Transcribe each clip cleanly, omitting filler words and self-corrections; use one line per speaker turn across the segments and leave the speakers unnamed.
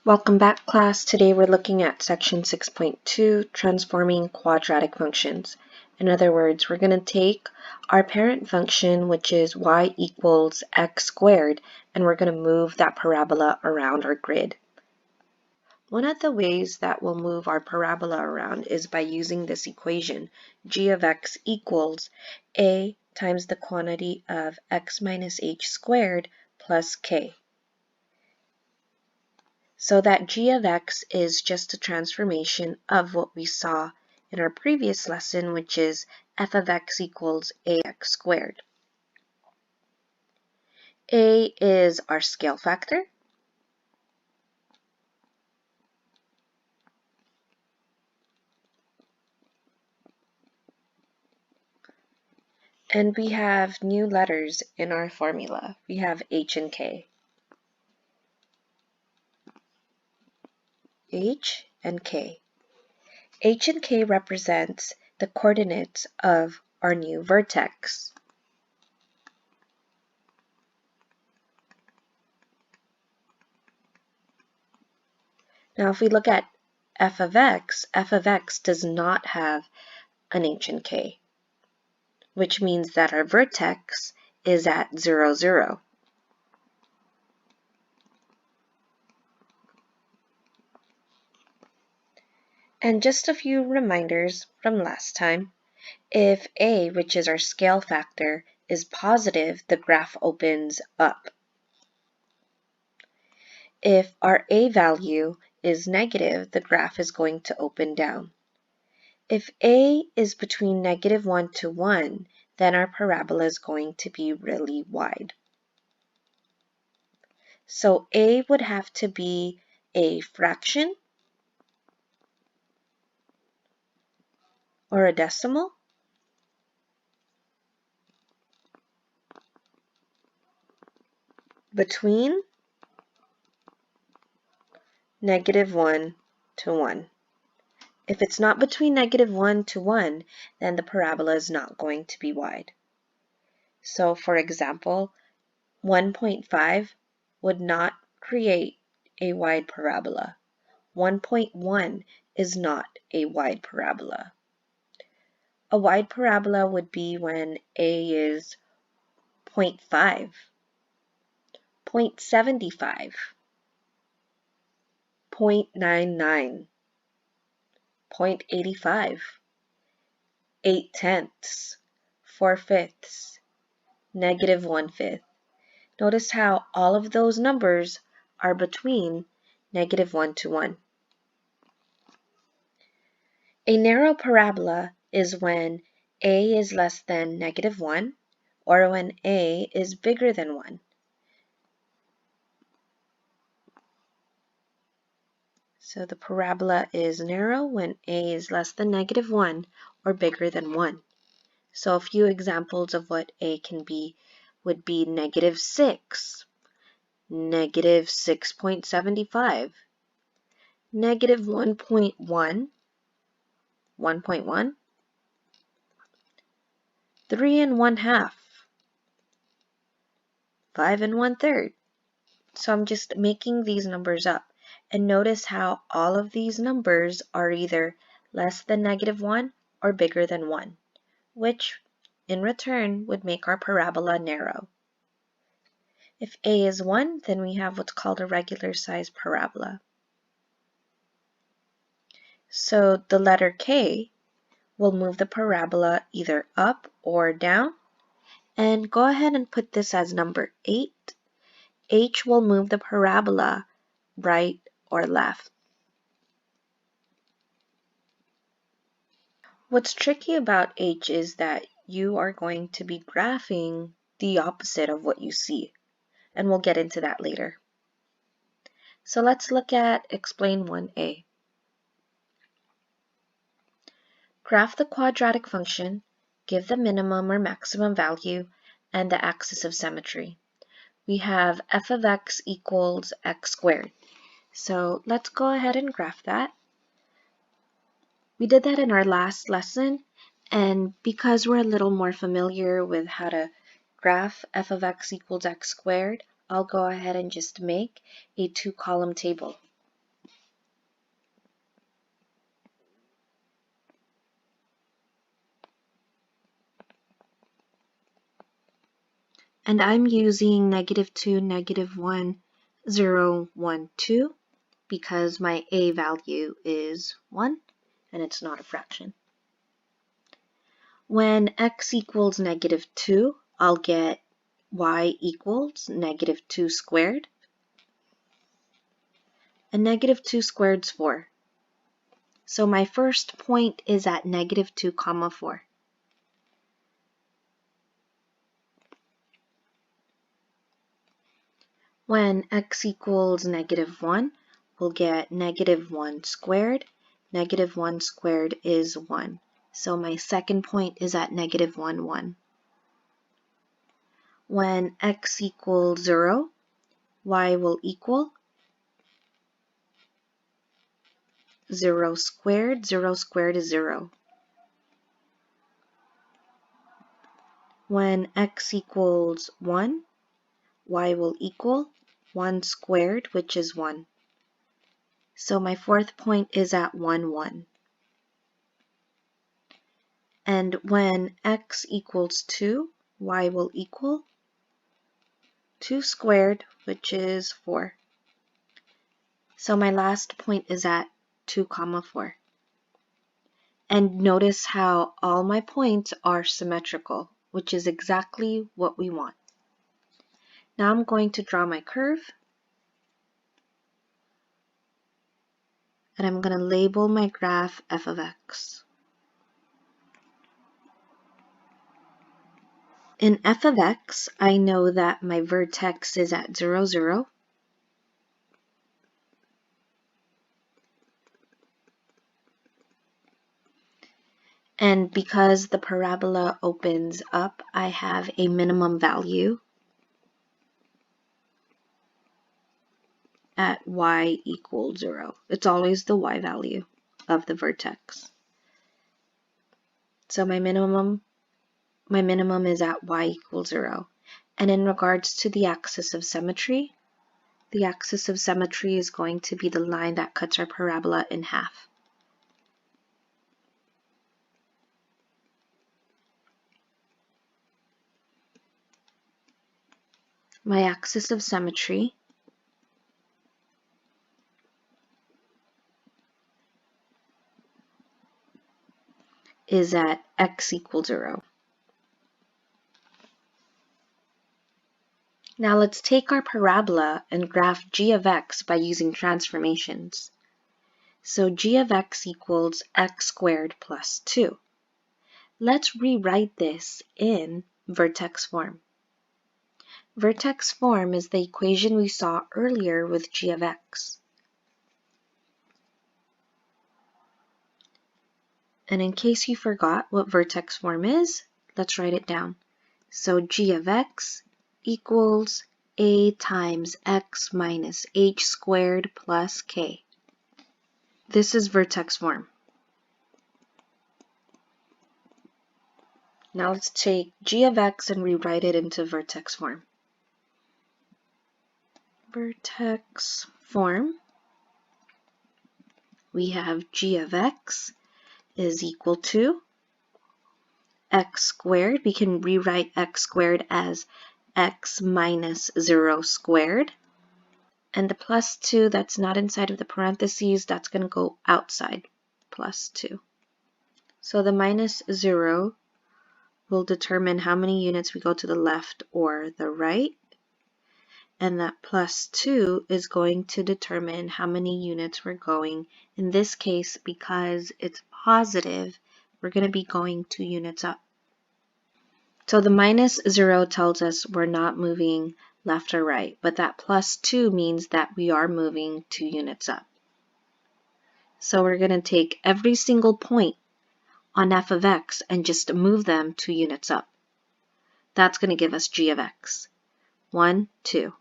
Welcome back, class. Today we're looking at section 6.2, transforming quadratic functions. In other words, we're going to take our parent function, which is y equals x squared, and we're going to move that parabola around our grid. One of the ways that we'll move our parabola around is by using this equation, g of x equals a times the quantity of x minus h squared plus k. So that g of x is just a transformation of what we saw in our previous lesson, which is f of x equals ax squared. A is our scale factor. And we have new letters in our formula. We have h and k. H and k. H and k represents the coordinates of our new vertex. Now if we look at f of x does not have an h and k, which means that our vertex is at 0, 0. And just a few reminders from last time. If a, which is our scale factor, is positive, the graph opens up. If our a value is negative, the graph is going to open down. If a is between -1 to 1, then our parabola is going to be really wide. So a would have to be a fraction or a decimal. Between -1 to 1. If it's not between -1 to 1, then the parabola is not going to be wide. So for example, 1.5 would not create a wide parabola. 1.1 is not a wide parabola. A wide parabola would be when a is 0.5, 0.75, 0.99, 0.85, 8/10, 4/5, -1/5. Notice how all of those numbers are between -1 to 1. A narrow parabola is when a is less than -1 or when a is bigger than 1. So the parabola is narrow when a is less than -1 or bigger than 1. So a few examples of what a can be would be -6, -6.75, -1.1, 1.1, 3 1/2, 5 1/3. So I'm just making these numbers up. And notice how all of these numbers are either less than -1 or bigger than 1, which in return would make our parabola narrow. If a is 1, then we have what's called a regular size parabola. So the letter k will move the parabola either up or down. And go ahead and put this as number 8. H will move the parabola right or left. What's tricky about H is that you are going to be graphing the opposite of what you see, and we'll get into that later. So let's look at explain 1a. Graph the quadratic function, give the minimum or maximum value, and the axis of symmetry. We have f of x equals x squared. So let's go ahead and graph that. We did that in our last lesson, and because we're a little more familiar with how to graph f of x equals x squared, I'll go ahead and just make a 2-column table. And I'm using -2, -1, 0, 1, 2 because my a value is 1 and it's not a fraction. When x equals -2, I'll get y equals -2 squared. And -2 squared is 4. So my first point is at -2, 4. When x equals -1, we'll get -1 squared. -1 squared is 1. So my second point is at -1, 1. When x equals 0, y will equal 0 squared. 0 squared is 0. When x equals 1, y will equal 1 squared, which is 1. So my fourth point is at 1, 1. And when x equals 2, y will equal 2 squared, which is 4. So my last point is at 2, 4. And notice how all my points are symmetrical, which is exactly what we want. Now I'm going to draw my curve. And I'm going to label my graph f of x. In f of x, I know that my vertex is at 0, 0. And because the parabola opens up, I have a minimum value at y equals 0. It's always the y value of the vertex. So my minimum is at y equals 0. And in regards to the axis of symmetry, the axis of symmetry is going to be the line that cuts our parabola in half. My axis of symmetry is at x equals 0. Now let's take our parabola and graph g of x by using transformations. So g of x equals x squared plus 2. Let's rewrite this in vertex form. Vertex form is the equation we saw earlier with g of x. And in case you forgot what vertex form is, let's write it down. So g of x equals a times x minus h squared plus k. This is vertex form. Now let's take g of x and rewrite it into vertex form. Vertex form, we have g of x is equal to x squared. We can rewrite x squared as x minus 0 squared. And the plus 2 that's not inside of the parentheses, that's going to go outside, plus 2. So the minus 0 will determine how many units we go to the left or the right. And that plus 2 is going to determine how many units we're going. In this case, because it's positive, we're going to be going 2 units up. So the minus 0 tells us we're not moving left or right, but that plus 2 means that we are moving 2 units up. So we're going to take every single point on f of x and just move them 2 units up. That's going to give us g of x. 1, 2.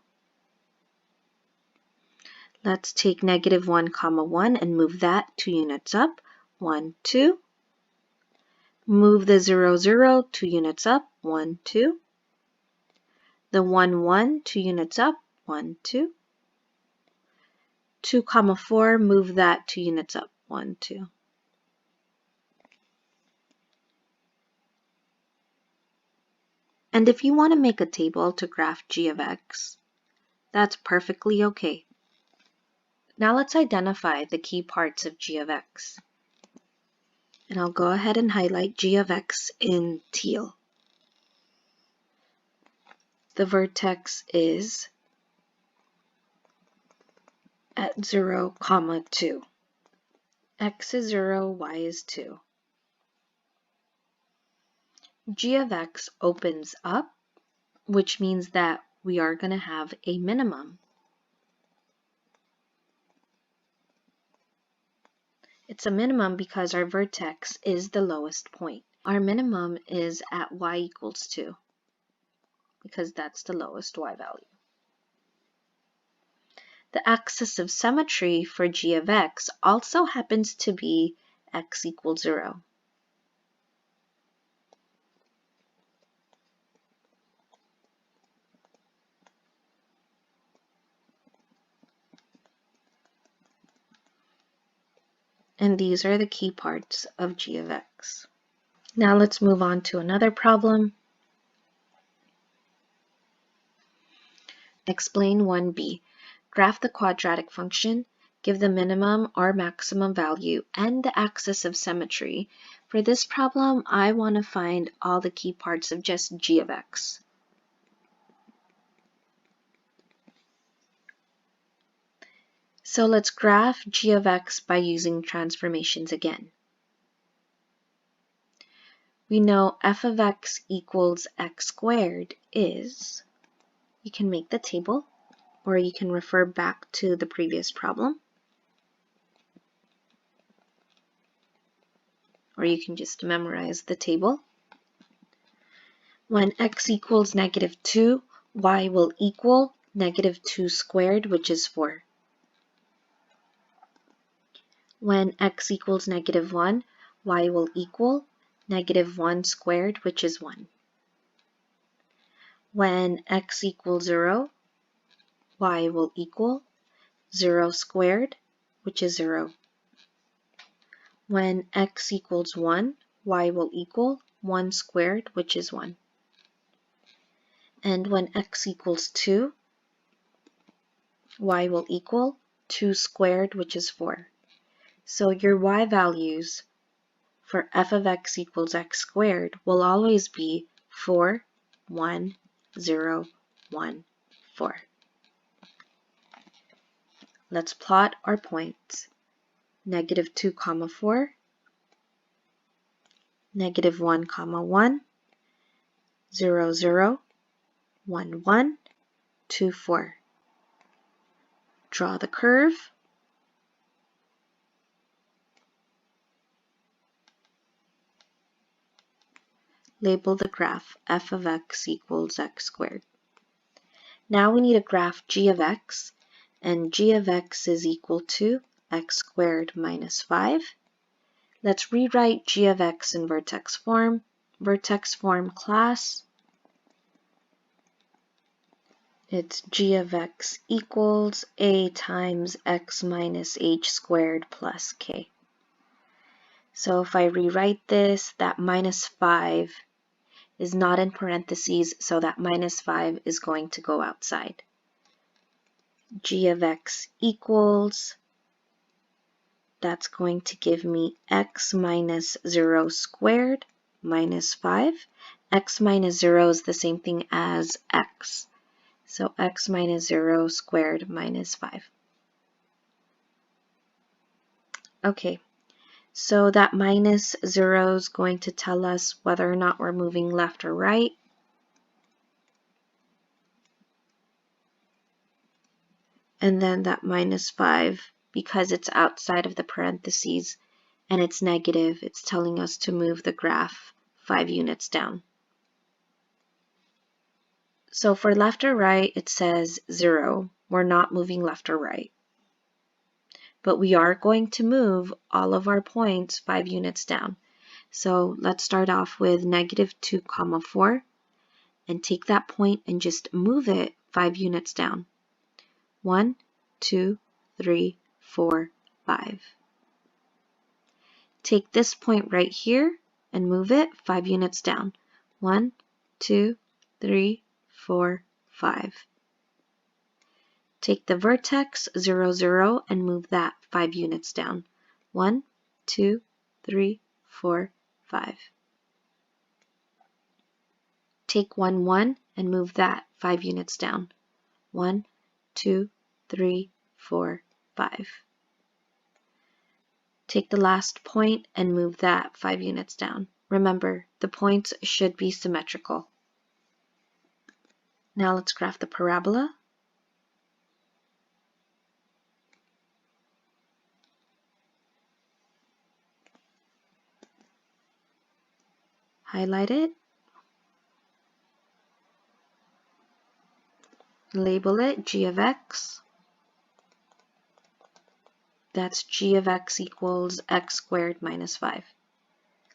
Let's take -1, 1 and move that 2 units up. 1, 2. Move the 0, 0, 2 units up. 1, 2. The 1, 1, 2 units up. 1, 2. 2, 4, move that 2 units up. 1, 2. And if you want to make a table to graph g of x, that's perfectly okay. Now let's identify the key parts of g of x. And I'll go ahead and highlight g of x in teal. The vertex is at 0, 2. X is 0, y is 2. G of x opens up, which means that we are going to have a minimum. It's a minimum because our vertex is the lowest point. Our minimum is at y equals 2, because that's the lowest y value. The axis of symmetry for g of x also happens to be x equals 0. And these are the key parts of g of x. Now let's move on to another problem. Explain 1b. Graph the quadratic function, give the minimum or maximum value, and the axis of symmetry. For this problem, I want to find all the key parts of just g of x. So let's graph g of x by using transformations again. We know f of x equals x squared is, you can make the table, or you can refer back to the previous problem, or you can just memorize the table. When x equals -2, y will equal -2 squared, which is 4. When x equals -1, y will equal -1 squared, which is 1. When x equals 0, y will equal 0 squared, which is 0. When x equals 1, y will equal 1 squared, which is 1. And when x equals 2, y will equal 2 squared, which is 4. So your y values for f of x equals x squared will always be 4, 1, 0, 1, 4. Let's plot our points. -2, 4, -1, 1, 0, 0, 1, 1, 2, 4. Draw the curve. Label the graph f of x equals x squared. Now we need to graph g of x, and g of x is equal to x squared minus 5. Let's rewrite g of x in vertex form. Vertex form class, it's g of x equals a times x minus h squared plus k. So if I rewrite this, that minus 5 is not in parentheses, so that minus 5 is going to go outside. G of x equals, that's going to give me x minus 0 squared minus 5. X minus 0 is the same thing as x. So x minus 0 squared minus 5. Okay, so that minus 0 is going to tell us whether or not we're moving left or right. And then that minus 5, because it's outside of the parentheses and it's negative, it's telling us to move the graph 5 units down. So for left or right, it says 0. We're not moving left or right. But we are going to move all of our points 5 units down. So let's start off with -2, 4, and take that point and just move it 5 units down. 1, 2, 3, 4, 5. Take this point right here and move it 5 units down. 1, 2, 3, 4, 5. Take the vertex 0, 0 and move that 5 units down. 1, 2, 3, 4, 5. Take 1, 1 and move that 5 units down. 1, 2, 3, 4, 5. Take the last point and move that 5 units down. Remember, the points should be symmetrical. Now let's graph the parabola. Highlight it. Label it g of x. That's g of x equals x squared minus 5.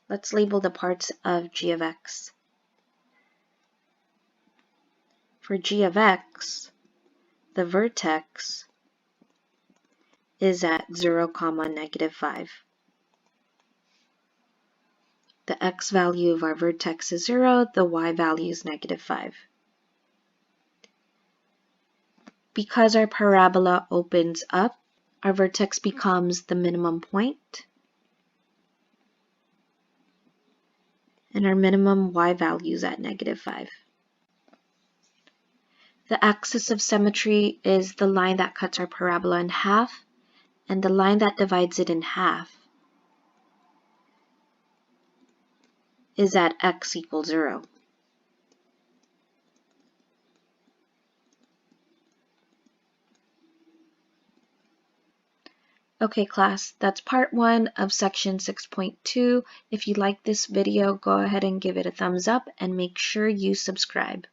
Let's label the parts of g of x. For g of x, the vertex is at 0, negative 5. The x value of our vertex is 0, the y value is negative 5. Because our parabola opens up, our vertex becomes the minimum point, and our minimum y value is at negative 5. The axis of symmetry is the line that cuts our parabola in half, and the line that divides it in half is at x equals 0. Okay class, that's part 1 of section 6.2. If you like this video, go ahead and give it a thumbs up and make sure you subscribe.